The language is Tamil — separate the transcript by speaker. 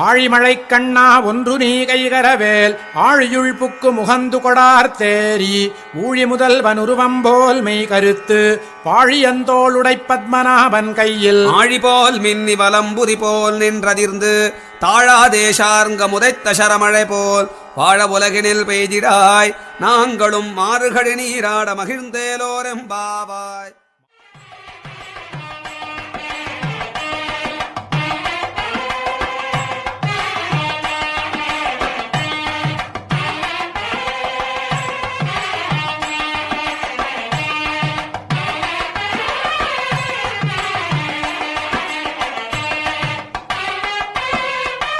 Speaker 1: ஆழிமழை கண்ணா ஒன்று நீ கைகரவேல் ஆழியுள் புக்கு முகந்து கொடார் தேரி ஊழி முதல்வன் உருவம்போல் மெய் கருத்து பாழியந்தோளுடை பத்மநாபன் கையில்
Speaker 2: ஆழி போல் மின்னி வலம்புதி போல் நின்றதிர்ந்து தாழாதேசார்ங்க முதைத்த சரமழை போல் வாழ உலகினில் பெய்திடாய் நாங்களும் மாறுகடி நீராட மகிழ்ந்தேலோரெம்பாவாய்.